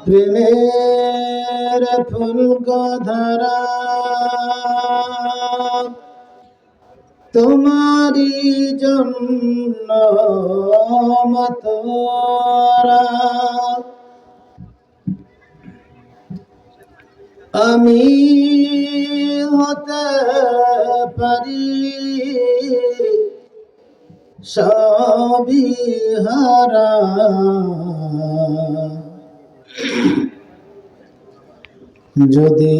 প্রেমের ফুলকধারা তোমারি জন্য মতরা আমি হতে পারি সবই হারা, যদি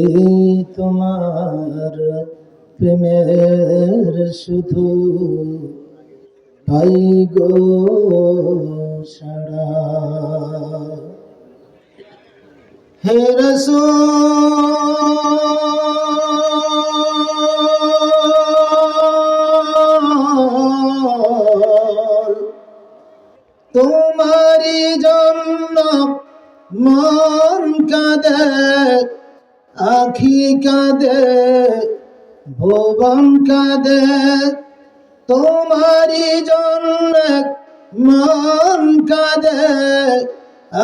তোমার প্রেমের শুধু পাই গো সারা। হে রাসূল, তোমারি জন্য মন কাঁদে, আখি কাঁদে, ভুবন কাঁদে। তোমারি জন্য মন কাঁদে,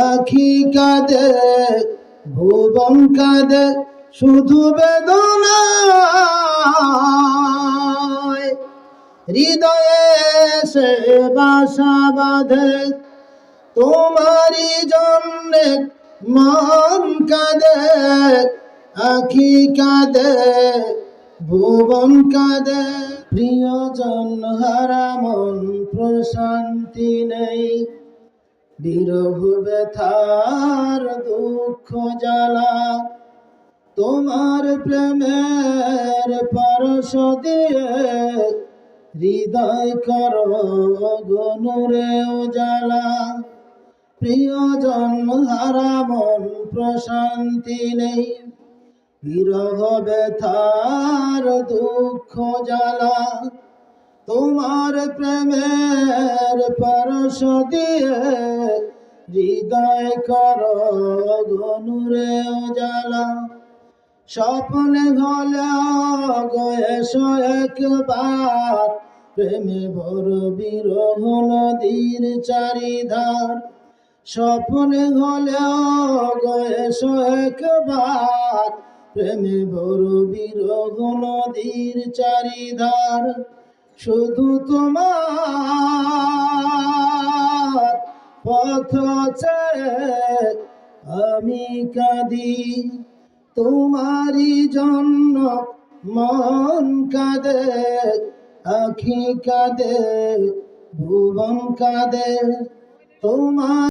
আখি কাঁদে, ভুবন কাঁদে। শুধু বেদনায় হৃদয়ে সে বাসা বাঁধে, তোমারি জন্যে মন কাঁদে, আখি কাঁদে, ভুবন কাঁদে। প্রিয়জন হারা মন প্রশান্তি নেই, বিরহ ব্যথার দুঃখ জ্বালা। তোমার প্রেমের পরশ দিয়ে হৃদয় করো গনুরে উজালা। প্রিয়জন হারা মন প্রশান্তি নেই, বিরহ ব্যথার দুঃখ জ্বালা। তোমার প্রেমের পরশ দিয়ে হৃদয় করো গনুরে উজালা। স্বপ্নে হলেও গো এসো একবার, প্রেমে বড় বিরহ নদীর চারিধার। স্বপ্নে হলেও গো এসো একবার, প্রেমে বড় বিরহ নদীর চারিধার। শুধু তোমার পথ চেয়ে আমি কাঁদি, তোমারি জন্য মন কাঁদে, আখি কাঁদে, ভুবন কাঁদে। তোমার